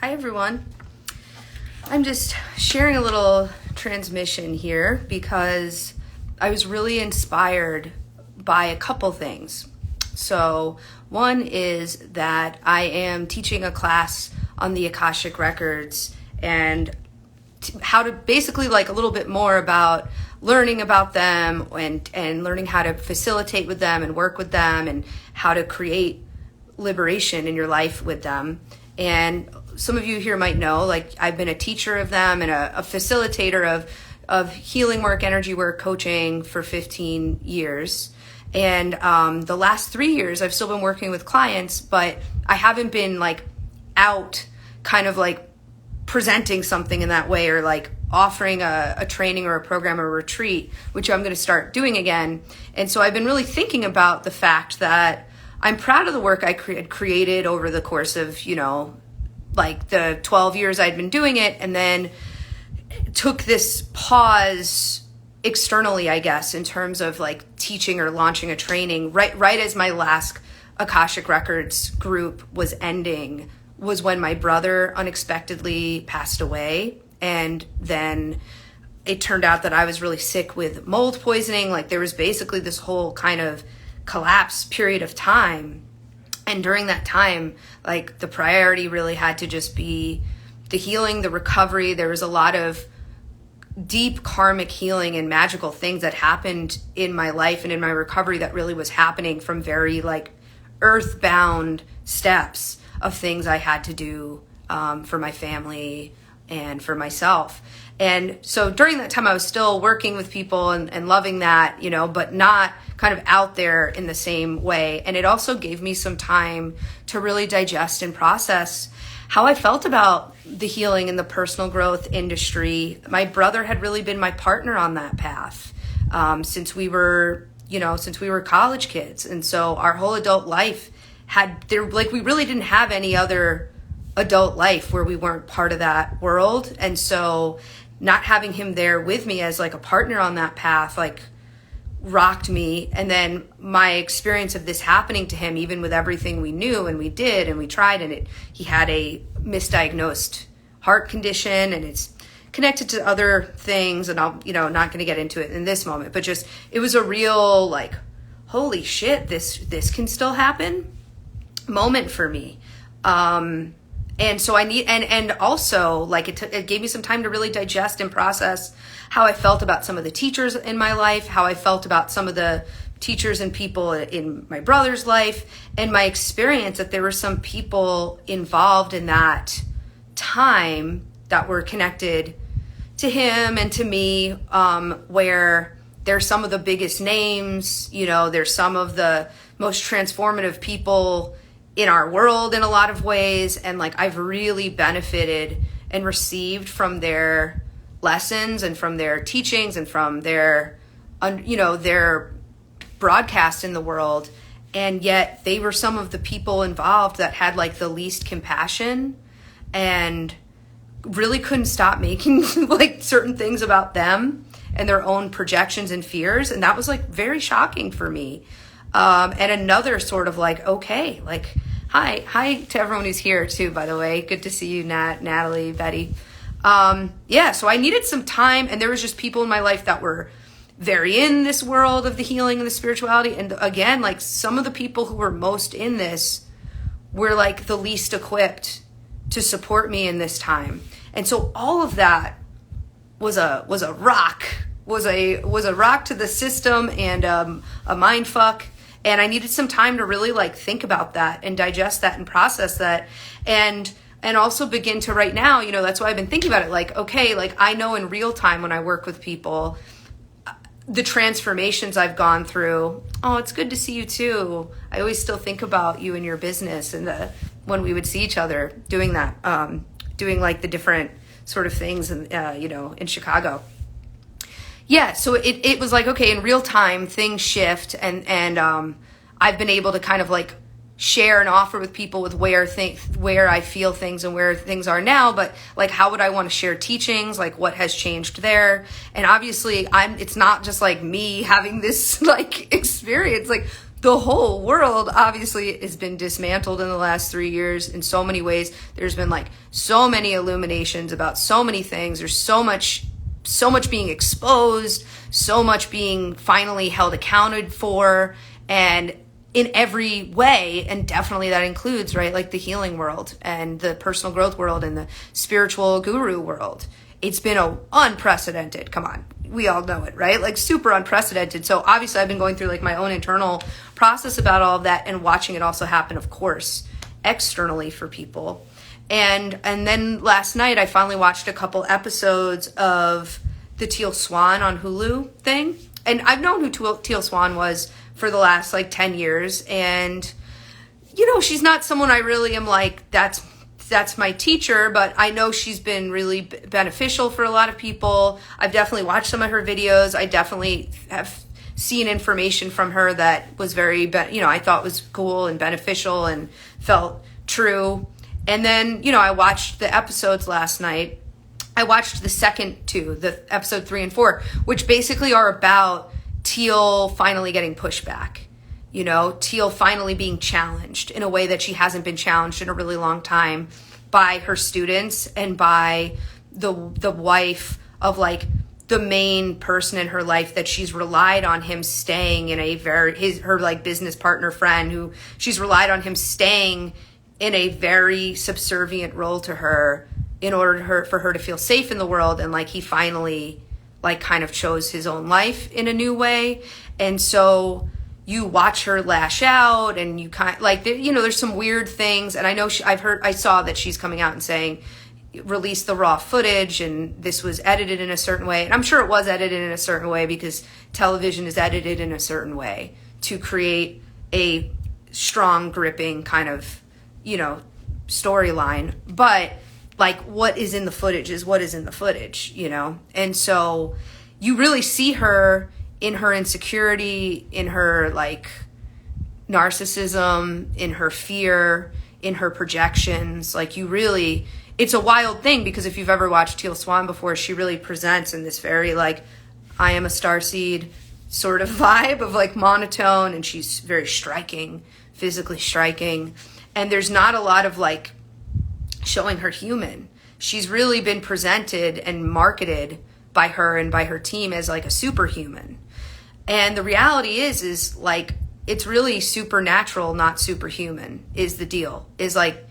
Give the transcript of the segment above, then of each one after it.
Hi everyone. I'm just sharing a little transmission here because I was really inspired by a couple things. So one is that I am teaching a class on the Akashic Records and how to basically like a little bit more about learning about them and learning how to facilitate with them and work with them and how to create liberation in your life with them. And some of you here might know, like I've been a teacher of them and a facilitator of healing work, energy work, coaching for 15 years. And the last 3 years, I've still been working with clients, but I haven't been like out kind of like presenting something in that way or like offering a training or a program or a retreat, which I'm going to start doing again. And so I've been really thinking about the fact that I'm proud of the work I created over the course of, like the 12 years I'd been doing it, and then took this pause externally, I guess, in terms of like teaching or launching a training right as my last Akashic Records group was ending was when my brother unexpectedly passed away. And then it turned out that I was really sick with mold poisoning. Like there was basically this whole kind of collapse period of time. And during that time, like the priority really had to just be the healing, the recovery. There was a lot of deep karmic healing and magical things that happened in my life and in my recovery that really was happening from very like earthbound steps of things I had to do for my family and for myself. And so during that time, I was still working with people and loving that, but not kind of out there in the same way. And it also gave me some time to really digest and process how I felt about the healing and the personal growth industry. My brother had really been my partner on that path since we were college kids. And so our whole adult life we really didn't have any other adult life where we weren't part of that world. And so not having him there with me as like a partner on that path, like rocked me. And then my experience of this happening to him, even with everything we knew and we did and we tried, and he had a misdiagnosed heart condition and it's connected to other things. And I'm, not going to get into it in this moment, but just, it was a real like, holy shit, this can still happen moment for me. And so and also like it gave me some time to really digest and process how I felt about some of the teachers in my life, how I felt about some of the teachers and people in my brother's life, and my experience that there were some people involved in that time that were connected to him and to me, where they're some of the biggest names, they're some of the most transformative people in our world in a lot of ways. And like, I've really benefited and received from their lessons and from their teachings and from their broadcast in the world. And yet they were some of the people involved that had like the least compassion and really couldn't stop making like certain things about them and their own projections and fears. And that was like very shocking for me. And another sort of like, okay, like, hi to everyone who's here too, by the way. Good to see you, Natalie, Betty. So I needed some time, and there was just people in my life that were very in this world of the healing and the spirituality. And again, like some of the people who were most in this were like the least equipped to support me in this time. And so all of that was a rock to the system and a mind fuck. And I needed some time to really like think about that and digest that and process that and also begin to right now, that's why I've been thinking about it. Like, okay, like I know in real time when I work with people, the transformations I've gone through. Oh, it's good to see you too. I always still think about you and your business and when we would see each other doing that, doing like the different sort of things and, in Chicago. Yeah, so it was like, okay, in real time, things shift, and I've been able to kind of like share and offer with people with where I feel things and where things are now, but like how would I want to share teachings, like what has changed there. And obviously it's not just like me having this like experience, like the whole world obviously has been dismantled in the last 3 years in so many ways. There's been like so many illuminations about so many things. There's so much being exposed, so much being finally held accounted for, and in every way. And definitely that includes, right, like the healing world and the personal growth world and the spiritual guru world. It's been unprecedented. Come on. We all know it, right? Like super unprecedented. So obviously I've been going through like my own internal process about all of that and watching it also happen, of course, externally for people. And then last night I finally watched a couple episodes of the Teal Swan on Hulu thing. And I've known who Teal Swan was for the last like 10 years. And, you know, she's not someone I really am like, that's my teacher, but I know she's been really beneficial for a lot of people. I've definitely watched some of her videos. I definitely have seen information from her that was very, I thought was cool and beneficial and felt true. And then, I watched the episodes last night. I watched the second two, the episode 3 and 4, which basically are about Teal finally getting pushback. Teal finally being challenged in a way that she hasn't been challenged in a really long time by her students and by the wife of like the main person in her life that she's relied on him staying in her like business partner friend who she's relied on him staying in a very subservient role to her in order for her to feel safe in the world. And like he finally like kind of chose his own life in a new way. And so you watch her lash out and you kind of like, there's some weird things. And I know I saw that she's coming out and saying, release the raw footage and this was edited in a certain way. And I'm sure it was edited in a certain way because television is edited in a certain way to create a strong, gripping kind of, storyline. But like what is in the footage is what is in the footage, And so you really see her in her insecurity, in her like narcissism, in her fear, in her projections. Like it's a wild thing because if you've ever watched Teal Swan before, she really presents in this very like, I am a starseed sort of vibe of like monotone, and she's very striking, physically striking. And there's not a lot of like showing her human. She's really been presented and marketed by her and by her team as like a superhuman. And the reality is like, it's really supernatural, not superhuman is the deal. Is like,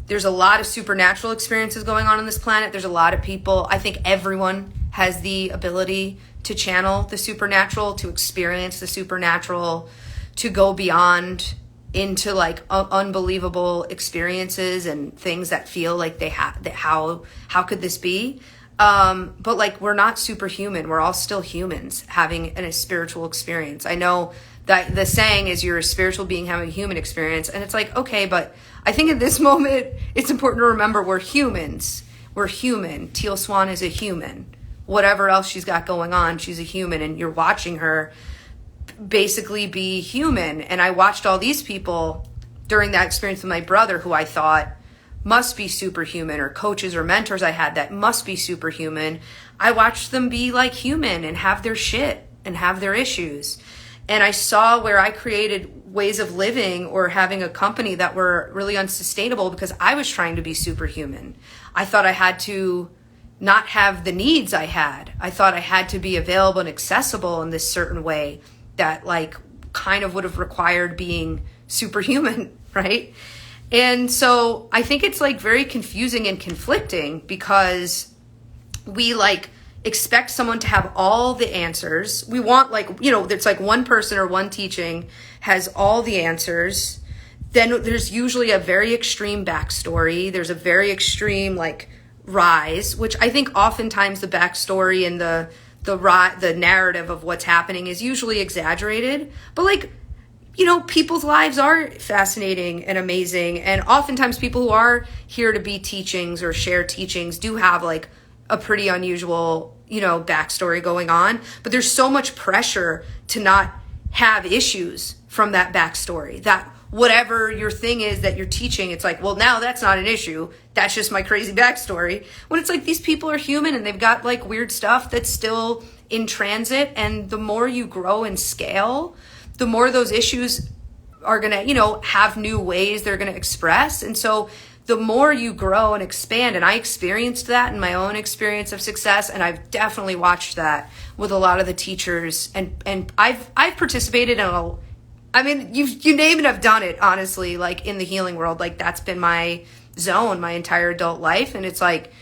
there's a lot of supernatural experiences going on this planet. There's a lot of people. I think everyone has the ability to channel the supernatural, to experience the supernatural, to go beyond into like unbelievable experiences and things that feel like they have, that how could this be? But like, we're not superhuman. We're all still humans having a spiritual experience. I know that the saying is you're a spiritual being having a human experience. And it's like, okay, but I think at this moment, it's important to remember we're humans. We're human. Teal Swan is a human. Whatever else she's got going on, she's a human, and you're watching her basically be human. And I watched all these people during that experience with my brother who I thought must be superhuman, or coaches or mentors I had that must be superhuman. I watched them be like human and have their shit and have their issues. And I saw where I created ways of living or having a company that were really unsustainable because I was trying to be superhuman. I thought I had to not have the needs I had. I thought I had to be available and accessible in this certain way that like kind of would have required being superhuman, right? And so I think it's like very confusing and conflicting because we like expect someone to have all the answers. We want like, it's like one person or one teaching has all the answers. Then there's usually a very extreme backstory. There's a very extreme like rise, which I think oftentimes the backstory and the narrative of what's happening is usually exaggerated. But like, people's lives are fascinating and amazing. And oftentimes people who are here to be teachings or share teachings do have like a pretty unusual, backstory going on. But there's so much pressure to not have issues from that backstory, that whatever your thing is that you're teaching, it's like, well, now that's not an issue. That's just my crazy backstory. When it's like, these people are human and they've got like weird stuff that's still in transit. And the more you grow and scale, the more those issues are going to, you know, have new ways they're going to express. And so the more you grow and expand, and I experienced that in my own experience of success, and I've definitely watched that with a lot of the teachers, and I've participated in you name it, I've done it, honestly, like in the healing world. Like that's been my zone my entire adult life. And it's like,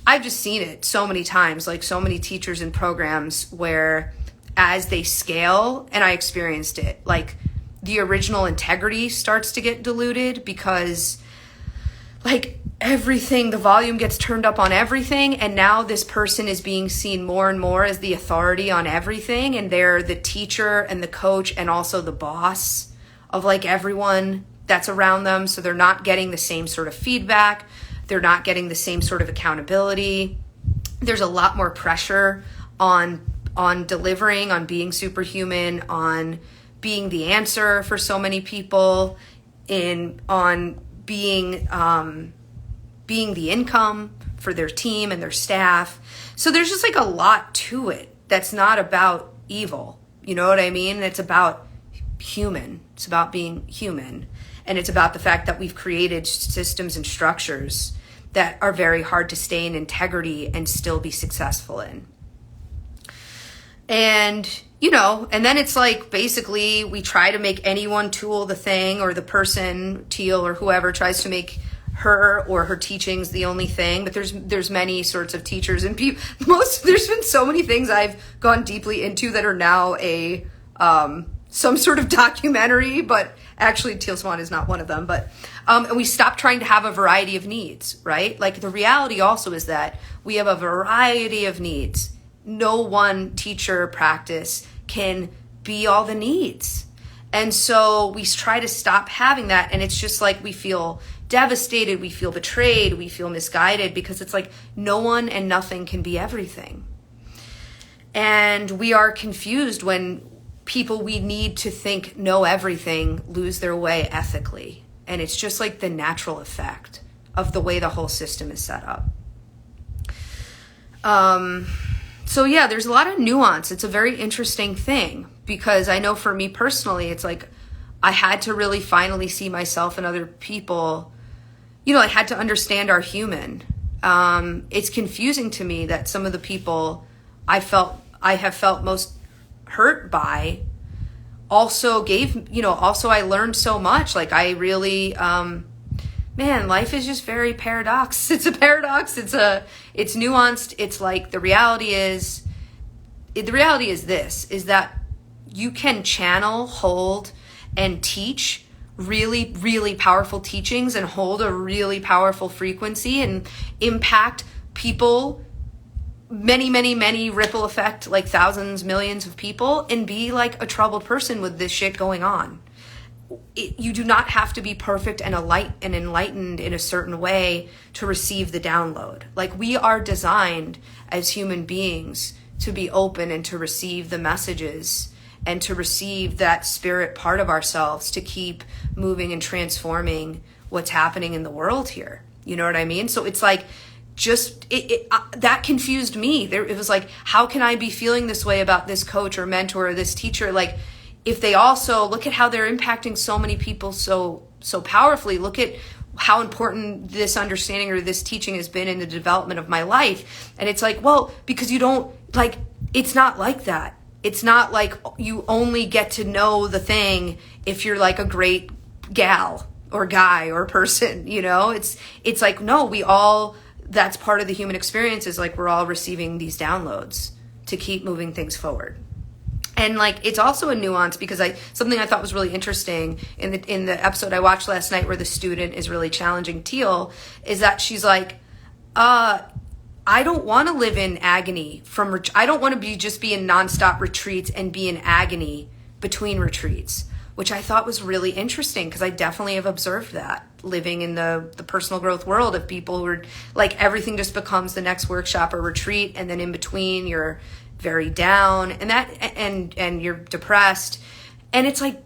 I've just seen it so many times, like so many teachers and programs where as they scale, and I experienced it, like the original integrity starts to get diluted because like everything, the volume gets turned up on everything. And now this person is being seen more and more as the authority on everything. And they're the teacher and the coach and also the boss of like everyone that's around them. So they're not getting the same sort of feedback. They're not getting the same sort of accountability. There's a lot more pressure on delivering, on being superhuman, on being the answer for so many people, on being the income for their team and their staff. So there's just like a lot to it that's not about evil. You know what I mean? It's about human. It's about being human. And it's about the fact that we've created systems and structures that are very hard to stay in integrity and still be successful in. And, you know, and then it's like basically we try to make any one tool the thing, or the person, Teal or whoever, tries to make her or her teachings the only thing. But there's many sorts of teachers and people. There's been so many things I've gone deeply into that are now some sort of documentary, but actually Teal Swan is not one of them. But and we stopped trying to have a variety of needs, right? Like the reality also is that we have a variety of needs. No one teacher practice can be all the needs. And so we try to stop having that. And it's just like we feel devastated, we feel betrayed, we feel misguided, because it's like no one and nothing can be everything. And we are confused when people we need to think know everything lose their way ethically. And it's just like the natural effect of the way the whole system is set up. So yeah, there's a lot of nuance. It's a very interesting thing, because I know for me personally, it's like I had to really finally see myself and other people. You know, I had to understand our human. It's confusing to me that some of the people I have felt most hurt by also I learned so much. Like I really, man, life is just very paradox. It's a paradox. It's nuanced. It's like the reality is this, is that you can channel, hold, and teach really, really powerful teachings and hold a really powerful frequency and impact people, many, many, many ripple effect, like thousands, millions of people, and be like a troubled person with this shit going on. You do not have to be perfect and enlightened in a certain way to receive the download. Like we are designed as human beings to be open and to receive the messages and to receive that spirit part of ourselves to keep moving and transforming what's happening in the world here. You know what I mean? So it's like, that confused me. It was like, how can I be feeling this way about this coach or mentor or this teacher? Like, if they also look at how they're impacting so many people so powerfully, look at how important this understanding or this teaching has been in the development of my life. And it's like, well, because you don't, like, it's not like that. It's not like you only get to know the thing if you're like a great gal or guy or person, you know? It's like, no, that's part of the human experience, is like we're all receiving these downloads to keep moving things forward. And like it's also a nuance, because something I thought was really interesting in the episode I watched last night where the student is really challenging Teal, is that she's like, I don't want to live in agony I don't want to be in nonstop retreats and be in agony between retreats, which I thought was really interesting, because I definitely have observed that living in the personal growth world of people who are like, everything just becomes the next workshop or retreat. And then in between you're very down and you're depressed. And it's like,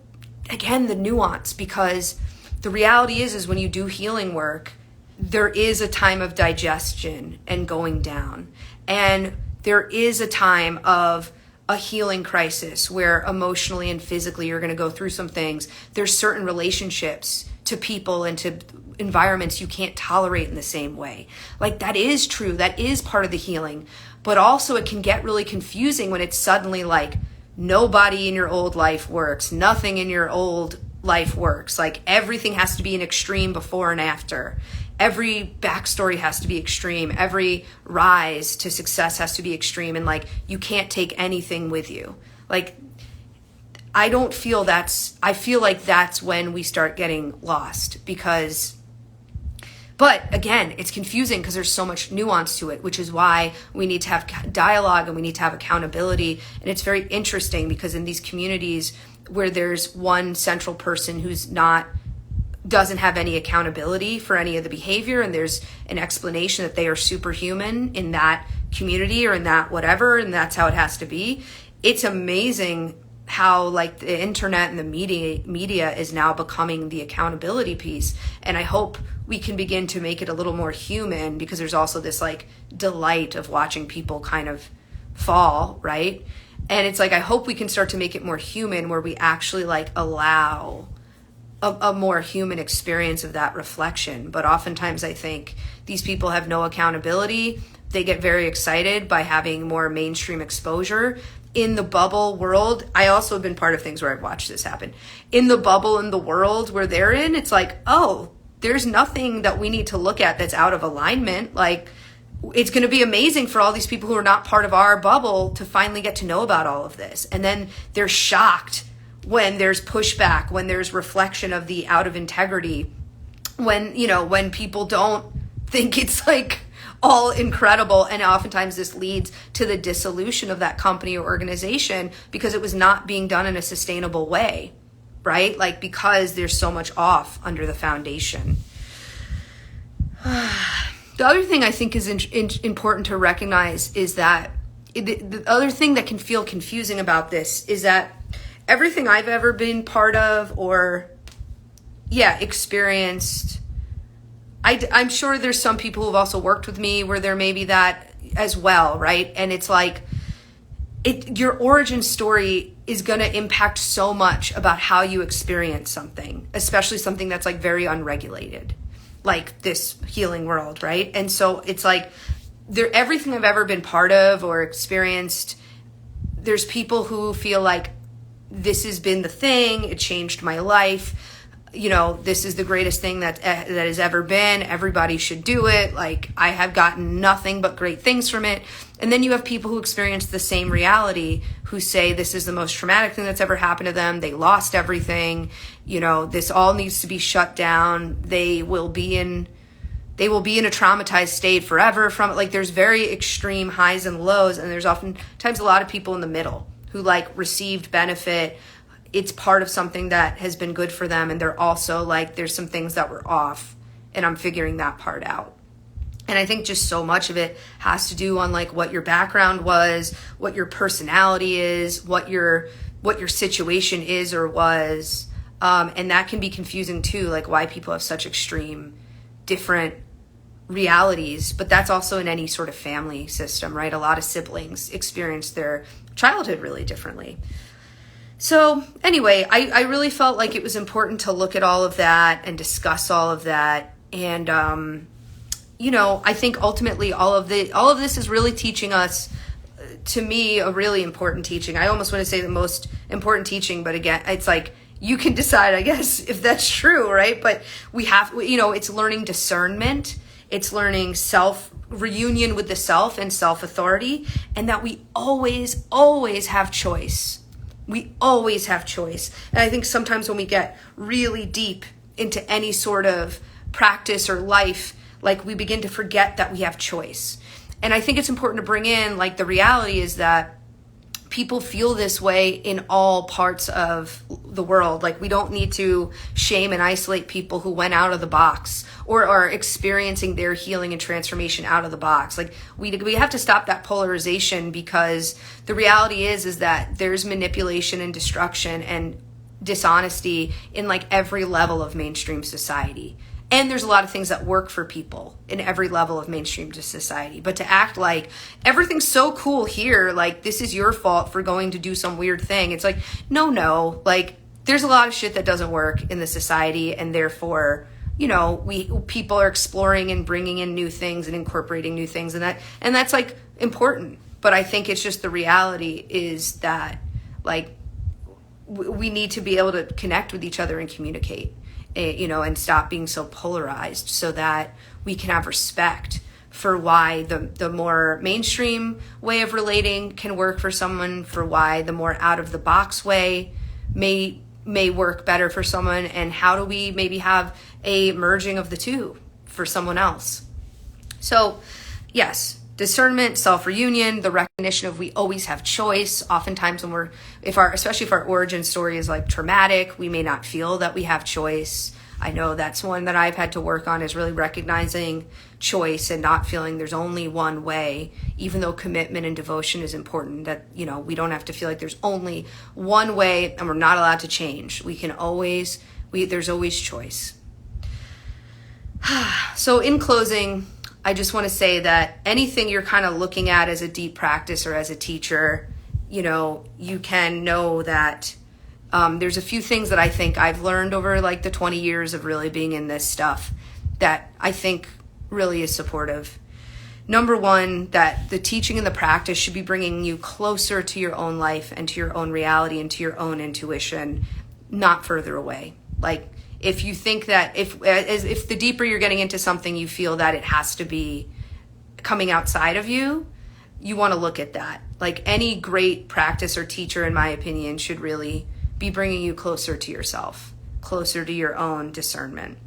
again, the nuance, because the reality is when you do healing work, there is a time of digestion and going down. And there is a time of a healing crisis where emotionally and physically you're going to go through some things. There's certain relationships to people and to environments you can't tolerate in the same way. Like, that is true. That is part of the healing. But also it can get really confusing when it's suddenly like nobody in your old life works. Nothing in your old life works. Like, everything has to be an extreme before and after. Every backstory has to be extreme. Every rise to success has to be extreme. And like, you can't take anything with you. Like, I feel like that's when we start getting lost but again, it's confusing because there's so much nuance to it, which is why we need to have dialogue and we need to have accountability. And it's very interesting because in these communities where there's one central person who's doesn't have any accountability for any of the behavior, and there's an explanation that they are superhuman in that community or in that whatever, and that's how it has to be. It's amazing how like the internet and the media is now becoming the accountability piece. And I hope we can begin to make it a little more human, because there's also this like delight of watching people kind of fall, right? And it's like, I hope we can start to make it more human, where we actually like allow a more human experience of that reflection. But oftentimes I think these people have no accountability. They get very excited by having more mainstream exposure. In the bubble world, I also have been part of things where I've watched this happen. In the bubble, in the world where they're in, it's like, oh, there's nothing that we need to look at that's out of alignment. Like, it's going to be amazing for all these people who are not part of our bubble to finally get to know about all of this. And then they're shocked when there's pushback, when there's reflection of the out of integrity, when people don't think it's like all incredible. And oftentimes this leads to the dissolution of that company or organization because it was not being done in a sustainable way, right? Like, because there's so much off under the foundation. The other thing I think is important to recognize is that the other thing that can feel confusing about this is that everything I've ever been part of or experienced, I'm sure there's some people who've also worked with me where there may be that as well, right? And it's like, your origin story is going to impact so much about how you experience something, especially something that's like very unregulated, like this healing world, right? And so it's like, everything I've ever been part of or experienced, there's people who feel like this has been the thing, it changed my life. This is the greatest thing that has ever been. Everybody should do it. Like, I have gotten nothing but great things from it. And then you have people who experience the same reality who say this is the most traumatic thing that's ever happened to them. They lost everything. This all needs to be shut down. They will be in a traumatized state forever from it. Like, there's very extreme highs and lows. And there's oftentimes a lot of people in the middle who like received benefit. It's part of something that has been good for them. And they're also like, there's some things that were off and I'm figuring that part out. And I think just so much of it has to do on like what your background was, what your personality is, what your situation is or was. And that can be confusing too, like why people have such extreme different realities. But that's also in any sort of family system, right? A lot of siblings experience their childhood really differently. So anyway, I really felt like it was important to look at all of that and discuss all of that. And, I think ultimately all of this is really teaching us, to me, a really important teaching. I almost want to say the most important teaching, but again, it's like, you can decide, I guess, if that's true, right? But it's learning discernment. It's learning reunion with the self and self-authority, and that we always, always have choice. We always have choice. And I think sometimes when we get really deep into any sort of practice or life, like we begin to forget that we have choice. And I think it's important to bring in, like, the reality is that people feel this way in all parts of the world. Like, we don't need to shame and isolate people who went out of the box or are experiencing their healing and transformation out of the box. Like, we have to stop that polarization, because the reality is that there's manipulation and destruction and dishonesty in like every level of mainstream society. And there's a lot of things that work for people in every level of mainstream society. But to act like everything's so cool here, like this is your fault for going to do some weird thing. It's like, no, like there's a lot of shit that doesn't work in the society, and therefore, people are exploring and bringing in new things and incorporating new things, and that's like important. But I think it's just the reality is that like we need to be able to connect with each other and communicate, and stop being so polarized, so that we can have respect for why the more mainstream way of relating can work for someone, for why the more out of the box way may work better for someone, and how do we maybe have a merging of the two for someone else. So yes, discernment, self-reunion, the recognition of we always have choice. Oftentimes when especially if our origin story is like traumatic, we may not feel that we have choice. I know that's one that I've had to work on, is really recognizing choice and not feeling there's only one way, even though commitment and devotion is important, that, we don't have to feel like there's only one way and we're not allowed to change. There's always choice. So in closing, I just want to say that anything you're kind of looking at as a deep practice or as a teacher, you can know that there's a few things that I think I've learned over like the 20 years of really being in this stuff that I think really is supportive. Number one, that the teaching and the practice should be bringing you closer to your own life and to your own reality and to your own intuition, not further away. Like if you think that if the deeper you're getting into something, you feel that it has to be coming outside of you, you want to look at that. Like any great practice or teacher, in my opinion, should really be bringing you closer to yourself, closer to your own discernment.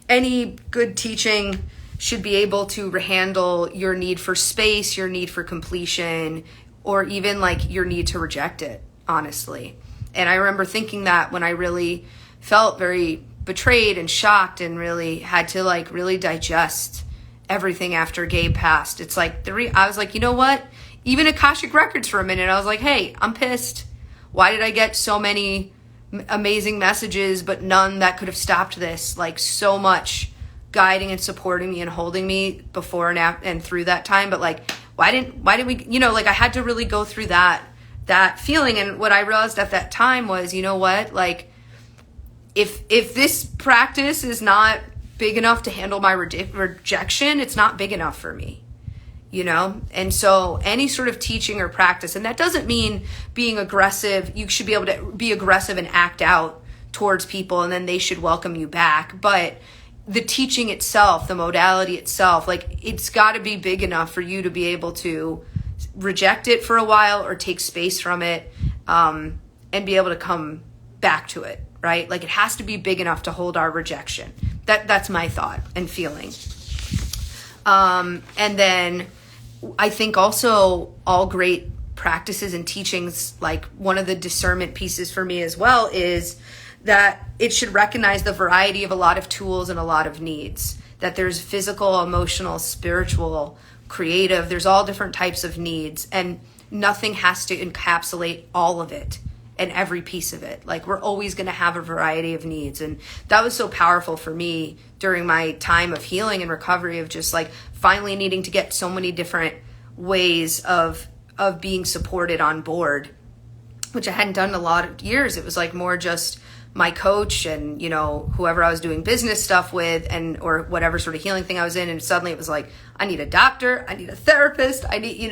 Any good teaching should be able to handle your need for space, your need for completion, or even like your need to reject it, honestly. And I remember thinking that when I really felt very betrayed and shocked and really had to like really digest everything after Gabe passed. It's like I was like, you know what? Even Akashic Records for a minute, I was like, hey, I'm pissed. Why did I get so many amazing messages, but none that could have stopped this? Like so much guiding and supporting me and holding me before and through that time. But like, why didn't we, like I had to really go through that feeling. And what I realized at that time was, you know what, like if this practice is not big enough to handle my rejection, it's not big enough for me. And so any sort of teaching or practice, and that doesn't mean being aggressive. You should be able to be aggressive and act out towards people, and then they should welcome you back. But the teaching itself, the modality itself, like it's got to be big enough for you to be able to reject it for a while or take space from it, and be able to come back to it, right? Like it has to be big enough to hold our rejection. That's my thought and feeling. And then I think also all great practices and teachings, like one of the discernment pieces for me as well is that it should recognize the variety of a lot of tools and a lot of needs, that there's physical, emotional, spiritual, creative, there's all different types of needs, and nothing has to encapsulate all of it and every piece of it. Like we're always going to have a variety of needs. And that was so powerful for me during my time of healing and recovery, of just like finally needing to get so many different ways of being supported on board, which I hadn't done in a lot of years. It was like more just my coach and, whoever I was doing business stuff with, and, or whatever sort of healing thing I was in. And suddenly it was like, I need a doctor, I need a therapist, I need,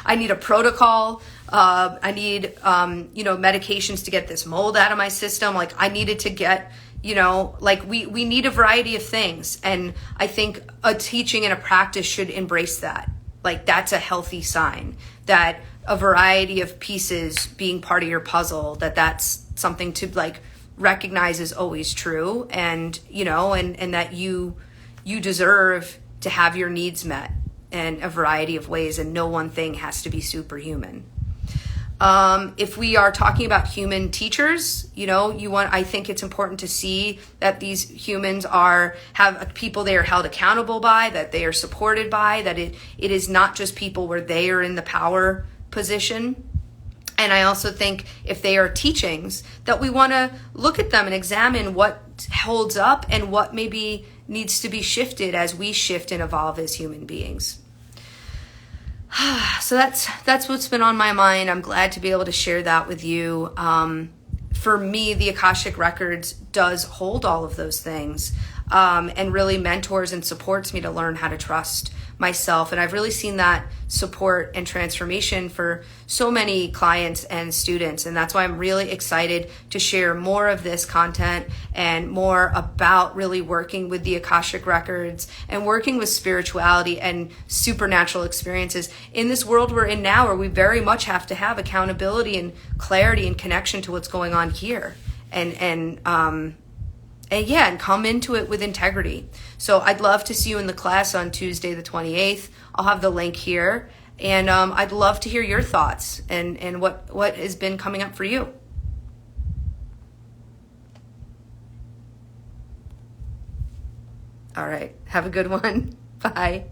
I need a protocol. I need, medications to get this mold out of my system. Like I needed to get, we need a variety of things. And I think a teaching and a practice should embrace that. Like that's a healthy sign, that a variety of pieces being part of your puzzle, that's something to like recognize is always true. And, and that you deserve to have your needs met in a variety of ways, and no one thing has to be superhuman. If we are talking about human teachers, I think it's important to see that these humans have people they are held accountable by, that they are supported by, that it is not just people where they are in the power position. And I also think if they are teachings, that we want to look at them and examine what holds up and what maybe needs to be shifted as we shift and evolve as human beings. So that's what's been on my mind. I'm glad to be able to share that with you. For me, the Akashic Records does hold all of those things, and really mentors and supports me to learn how to trust myself. And I've really seen that support and transformation for so many clients and students. And that's why I'm really excited to share more of this content and more about really working with the Akashic Records and working with spirituality and supernatural experiences in this world we're in now, where we very much have to have accountability and clarity and connection to what's going on here. And come into it with integrity. So I'd love to see you in the class on Tuesday the 28th. I'll have the link here. And I'd love to hear your thoughts and what has been coming up for you. All right. Have a good one. Bye.